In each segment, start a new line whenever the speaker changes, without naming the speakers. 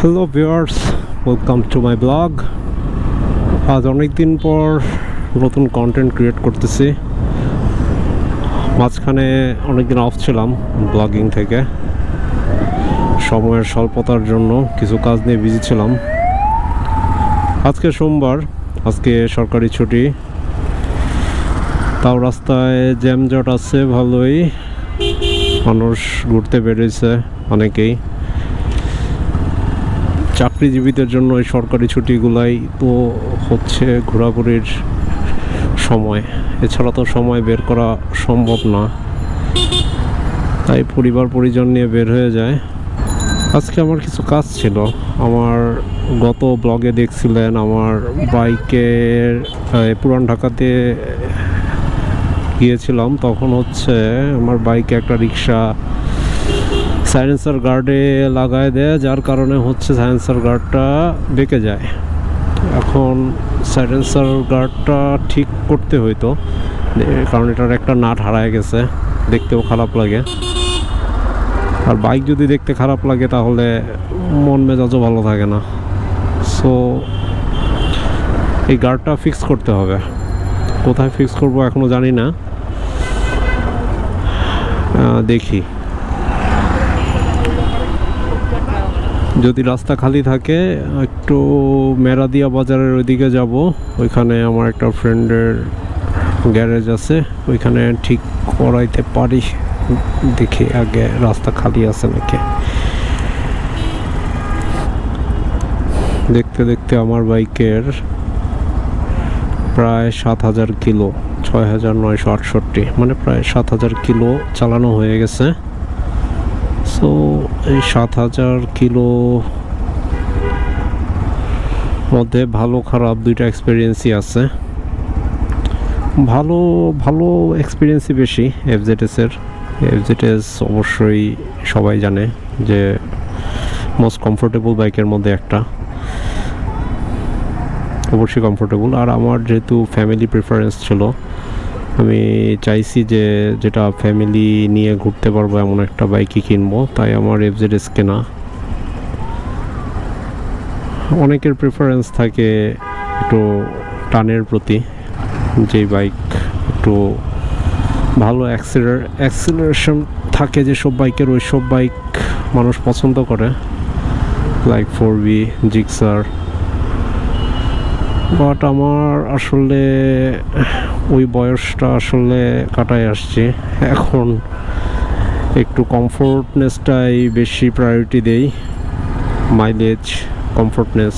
Hello viewers, welcome to my blog. আজ অনেক দিন পর নতুন কন্টেন্ট ক্রিয়েট করতেছি। মাঝখানে অনেকদিন অফ ছিলাম ব্লগিং থেকে, সময়ের স্বল্পতার জন্য কিছু কাজ নিয়ে বিজি ছিলাম। আজকে সোমবার, আজকে সরকারি ছুটি, তাও রাস্তায় জ্যামজট আছে ভালোই, মানুষ ঘুরতে বেরিয়েছে অনেকেই। চাকরিজীবীদের জন্য এই সরকারি ছুটিগুলাই তো হচ্ছে ঘোরাঘুরির সময়, এছাড়া তো সময় বের করা সম্ভব না, তাই পরিবার পরিজন নিয়ে বের হয়ে যায়। আজকে আমার কিছু কাজ ছিল। আমার গত ব্লগে দেখছিলেন আমার বাইকের পুরান ঢাকাতে গিয়েছিলাম, তখন হচ্ছে আমার বাইকে একটা রিক্সা সাইলেন্সার গার্ডে লাগায় দেয়, যার কারণে হচ্ছে সাইলেন্সার গার্ডটা বেঁকে যায়। এখন সাইলেন্সার গার্ডটা ঠিক করতে হইতো, কারণ এটার একটা নাট হারায় গেছে, দেখতেও খারাপ লাগে। আর বাইক যদি দেখতে খারাপ লাগে তাহলে মন মেজাজও ভালো থাকে না। সো এই গার্ডটা ফিক্স করতে হবে। কোথায় ফিক্স করবো এখনও জানি না, দেখি। যদি রাস্তা খালি থাকে একটু মেরাদিয়া বাজারের ওইদিকে যাব, ওইখানে আমার একটা ফ্রেন্ডের গ্যারেজ আছে, ওইখানে ঠিক করাইতে পারি। দেখি আগে রাস্তা খালি আছে নাকি। দেখতে দেখতে আমার বাইকের প্রায় 7,000 কিলো, 6,968, মানে প্রায় 7,000 কিলো চালানো হয়ে গেছে। সো এই 7,000 কিলো মধ্যে ভালো খারাপ দুইটা এক্সপিরিয়েন্সই আছে। ভালো ভালো এক্সপিরিয়েন্সই বেশি এফজেডএসের। এফজেডএস অবশ্যই সবাই জানে যে মোস্ট কমফোর্টেবল বাইকের মধ্যে একটা, অবশ্যই কমফোর্টেবল। আর আমার যেহেতু ফ্যামিলি প্রেফারেন্স ছিল, আমি চাইছি যে যেটা ফ্যামিলি নিয়ে ঘুরতে পারবো এমন একটা বাইকই কিনবো, তাই আমার এফজেডএস কেনা। অনেকের প্রেফারেন্স থাকে একটু টানের প্রতি, যে বাইক একটু ভালো অ্যাক্সিলারেশন থাকে যেসব বাইকের, ওই সব বাইক মানুষ পছন্দ করে, লাইক 4V, জিক্সার। বাট আমার আসলে ওই বয়সটা আসলে কাটায় আসছে, এখন একটু কমফোর্টনেসটাই বেশি প্রায়োরিটি দেই। মাইলেজ, কমফোর্টনেস,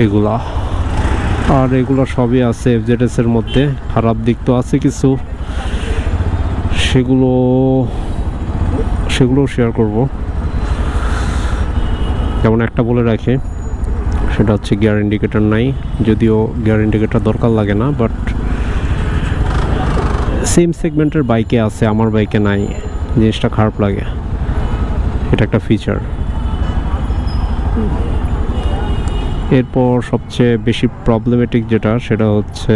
এগুলা। আর এগুলো সবই আছে এফজেডএসের মধ্যে। খারাপ দিক তো আছে কিছু, সেগুলো শেয়ার করব। যেমন একটা বলে রাখি, সেটা হচ্ছে গিয়ার ইন্ডিকেটর নাই। যদিও গিয়ার ইন্ডিকেটর দরকার লাগে না, বাট সেম সেগমেন্টের বাইকে আছে, আমার বাইকে নাই, জিনিসটা খারাপ লাগে। এটা একটা ফিচার। এরপর সবচেয়ে বেশি প্রবলেমেটিক যেটা, সেটা হচ্ছে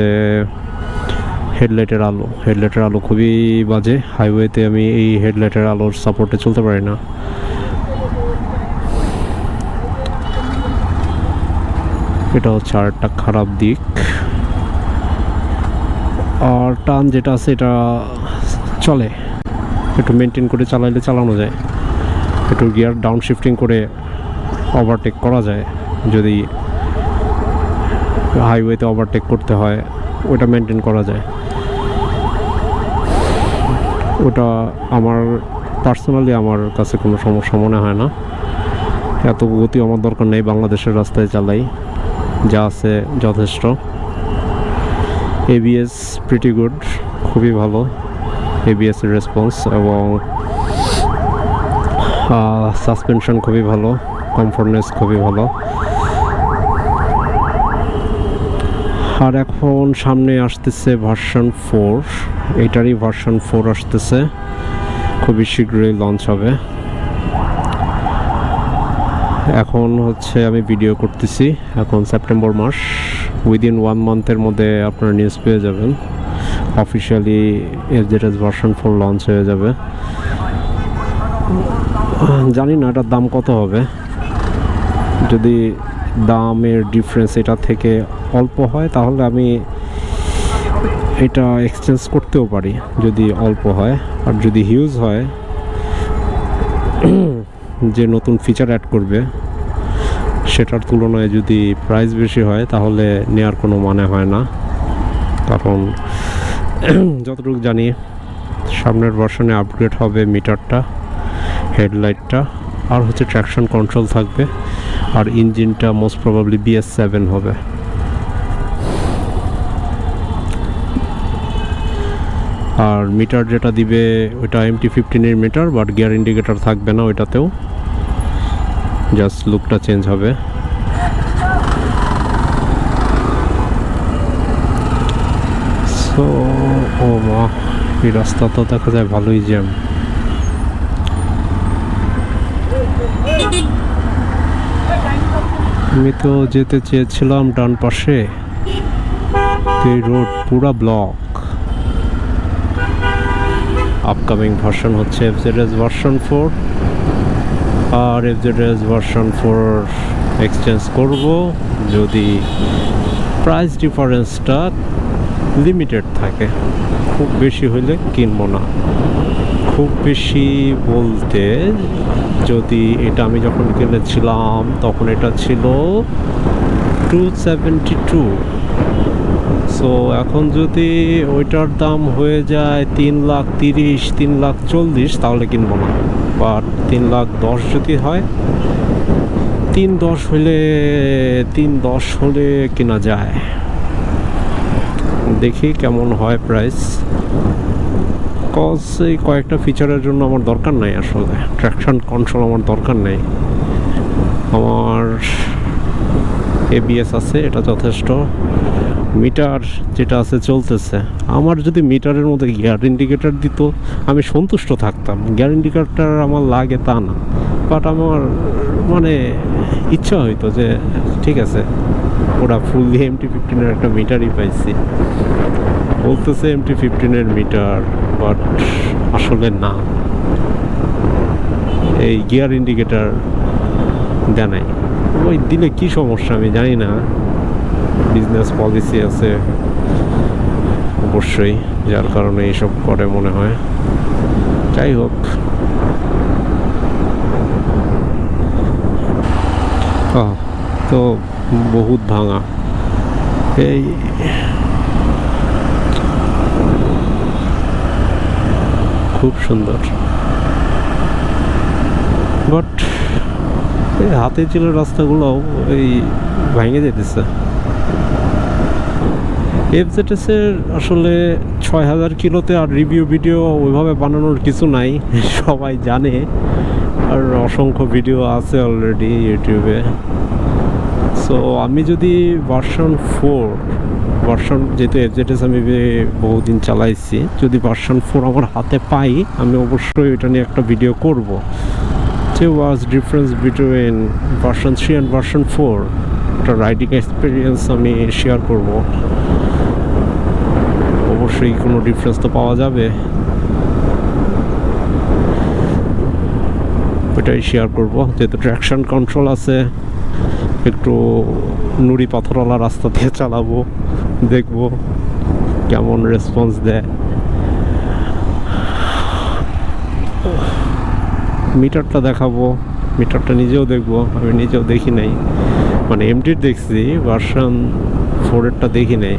হেডলাইটের আলো। হেডলাইটের আলো খুবই বাজে। হাইওয়েতে আমি এই হেডলাইটের আলোর সাপোর্টে চলতে পারি না। এটা হচ্ছে আর একটা খারাপ দিক। আর টার্ন যেটা আছে এটা চলে, একটু মেনটেন করে চালাইলে চালানো যায়। একটু গিয়ার ডাউন শিফটিং করে ওভারটেক করা যায়, যদি হাইওয়েতে ওভারটেক করতে হয় ওটা মেনটেন করা যায়। ওটা আমার পার্সোনালি আমার কাছে কোনো সমস্যা মনে হয় না। এত গতি আমার দরকার নেই, বাংলাদেশের রাস্তায় চালাই, যা আছে যথেষ্ট। এবিএস প্রিটি গুড, খুবই ভালো এবিএসের রেসপন্স, এবং সাসপেনশন খুবই ভালো, কমফোর্টনেস খুবই ভালো। আর এখন সামনে আসতেছে ভার্সন 4, এটারই ভার্সন 4 আসতেছে, খুবই শীঘ্রই লঞ্চ হবে। এখন হচ্ছে আমি ভিডিও করতেছি, এখন সেপ্টেম্বর মাস, উইদিন 1 মান্থের মধ্যে আপনারা নিউজ পেয়ে যাবেন। অফিসিয়ালি এফজেডএস ভার্সন 4 লঞ্চ হয়ে যাবে। জানি না এটার দাম কত হবে। যদি দামের ডিফারেন্স এটা থেকে অল্প হয় তাহলে আমি এটা এক্সচেঞ্জ করতেও পারি যদি অল্প হয়। আর যদি হিউজ হয়, যে নতুন ফিচার অ্যাড করবে সেটার তুলনায় যদি প্রাইস বেশি হয় তাহলে নেওয়ার কোনো মানে হয় না। কারণ যতটুকু জানি সামনের ভার্সনে আপগ্রেড হবে মিটারটা, হেডলাইটটা, আর হচ্ছে ট্র্যাকশন কন্ট্রোল থাকবে, আর ইঞ্জিনটা মোস্ট প্রবাবলি BS7 হবে। আর মিটার যেটা দিবে ওইটা MT-15 এর মিটার, বাট গিয়ার ইন্ডিকেটর থাকবে না ওইটাতেও, জাস্ট লুকটা চেঞ্জ হবে। সো ও মা, এই রাস্তা তো দেখা যায় ভালোই জ্যাম। আমি তো যেতে চেয়েছিলাম ডান পাশে, এই রোড পুরা ব্লক। আপকামিং ভার্সন হচ্ছে FZS ভার্সন 4, আর FZS ভার্সন 4 এক্সচেঞ্জ করব যদি প্রাইস ডিফারেন্সটা লিমিটেড থাকে। খুব বেশি হইলে কিনবো না। খুব বেশি বলতে, যদি এটা আমি যখন কিনেছিলাম তখন এটা ছিল 272। সো এখন যদি ওইটার দাম হয়ে যায় 3,30,000, 3,40,000 তাহলে কিনবো না। বাট 3,10,000 যদি হয়, 3,10 হলে কেনা যায়। দেখি কেমন হয় প্রাইস। কজ এই কয়েকটা ফিচারের জন্য আমার দরকার নাই, আসলে ট্র্যাকশন কন্ট্রোল আমার দরকার নেই। আমার ABS আছে, এটা যথেষ্ট। মিটার যেটা আছে চলতেছে। আমার যদি মিটারের মধ্যে গিয়ার ইন্ডিকেটর দিত আমি সন্তুষ্ট থাকতাম। গিয়ার ইন্ডিকেটর আমার লাগে তা না, বাট আমার মানে ইচ্ছা হইতো যে ঠিক আছে, ওরা ফুললি MT-15 এর একটা মিটারই পাইছি, বলতেছে MT-15 এর মিটার, বাট আসলে না। এই গিয়ার ইন্ডিকেটর দেয় নাই। ওই দিলে কি সমস্যা আমি জানি না। বিজনেস পলিসি আছে অবশ্যই, যার কারণে এইসব করে মনে হয়। যাই হোক, তো বহুত ভাঙা। এই খুব সুন্দর, বাট এই হাতে ছিল রাস্তাগুলোও এই ভেঙে যেতেছে। FZS এর আসলে 6,000 কিলোতে আর রিভিউ ভিডিও ওইভাবে বানানোর কিছু নাই, সবাই জানে। আর অসংখ্য ভিডিও আছে অলরেডি ইউটিউবে। সো আমি যদি ভার্সন 4 যেহেতু FZS আমি বহুদিন চালাইছি, যদি ভার্সন 4 আমার হাতে পাই আমি অবশ্যই এটা নিয়ে একটা ভিডিও করব। যে was difference between version 3 and version 4, একটা রাইডিং এক্সপিরিয়েন্স আমি শেয়ার করব। অবশ্যই কোনো ডিফারেন্স তো পাওয়া যাবে, ওইটাই শেয়ার করব। যেহেতু ট্র্যাকশন কন্ট্রোল আছে, একটু নুড়ি পাথরওয়ালা রাস্তা দিয়ে চালাবো, দেখবো কেমন রেসপন্স দেয়। মিটারটা দেখাবো, মিটারটা নিজেও দেখবো, আমি নিজেও দেখি নাই। মানে MT দেখছি, ভার্সন 4-এরটা দেখি নাই।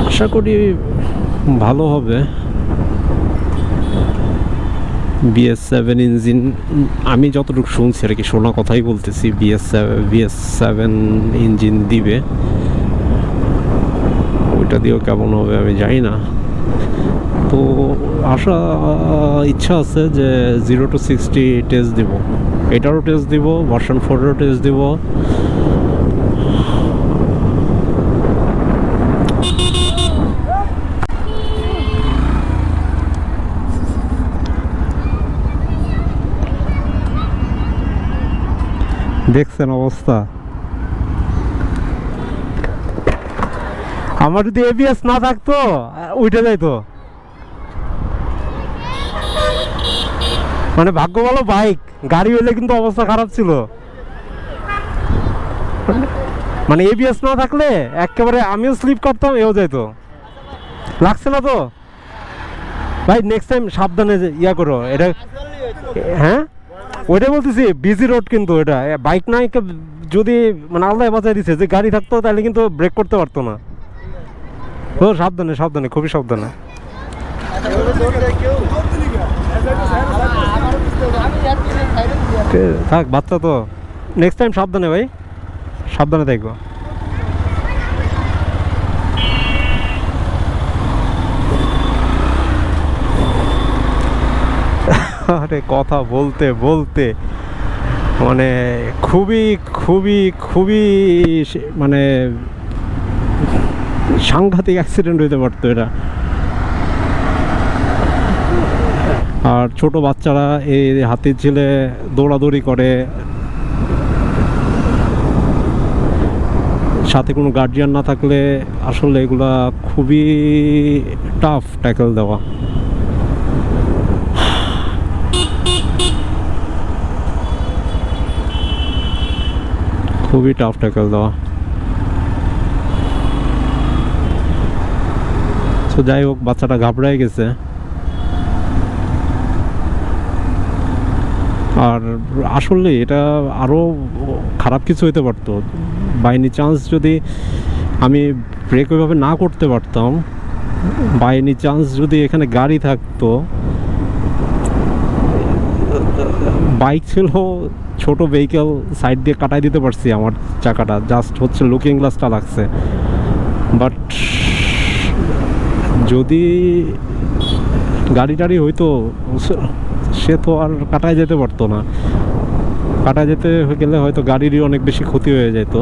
আশা করি ভালো হবে। BS7 ইঞ্জিন আমি যতটুকু শুনছি আর কি, শোনা কথাই বলতেছি, BS7 ইঞ্জিন দিবে। ওইটা দিয়েও কেমন হবে আমি জানি না। তো ইচ্ছা আছে যে 0 to 60 টেস্ট দিব, এটারও টেস্ট দিব, ভার্সন 4-এরও টেস্ট দিব। দেখছেন অবস্থা। আমার যদি এবিএস না থাকতো উঠে যাইতো। মানে ভাগ্য ভালো বাইক, গাড়ি হইলে কিন্তু অবস্থা খারাপ ছিল। মানে এবিএস না থাকলে একেবারে আমিও স্লিপ করতাম, এও যাইতো। লাগছে না তো ভাই? নেক্সট টাইম সাবধানে ইয়া করো এটা। হ্যাঁ ওইটাই বলতেছি, বিজি রোড কিন্তু এটা। বাইক নাই যদি মানে আল্লাহ বাঁচাই দিছে, যে গাড়ি থাকতো তাহলে কিন্তু ব্রেক করতে পারতো না। ও সাবধানে সাবধানে, খুবই সাবধানে। থাক বাচ্চা তো, নেক্সট টাইম সাবধানে ভাই, সাবধানে থাকবো। আরে কথা বলতে বলতে মানে খুবই খুবই খুবই মানে সাংঘাতিক অ্যাক্সিডেন্ট হইতে পারতো এটা। আর ছোট বাচ্চারা এই হাতির ঝিলে দৌড়াদৌড়ি করে, সাথে কোনো গার্জিয়ান না থাকলে আসলে এগুলা খুবই টাফ ট্যাকেল দেওয়া। খুবই টাফ ট্যাকেল দেওয়া। তো যাই হোক, বাচ্চাটা ঘাবড়াই গেছে। আর আসলে এটা আরও খারাপ কিছু হইতে পারতো। বাই এনি চান্স যদি আমি ব্রেক ওইভাবে না করতে পারতাম, বাই এনি চান্স যদি এখানে গাড়ি থাকতো, বাইক ছিল, ছোট ভেহিকেল, সাইড দিয়ে কাটাই দিতে পারছি আমার চাকাটা, জাস্ট হচ্ছে লুকিং গ্লাসটা লাগছে। বাট যদি গাড়ি টাড়ি হইতো, সে তো আর কাটায় যেতে পারতো না। কাটায় যেতে গেলে হয়তো গাড়িরই অনেক বেশি ক্ষতি হয়ে যেত।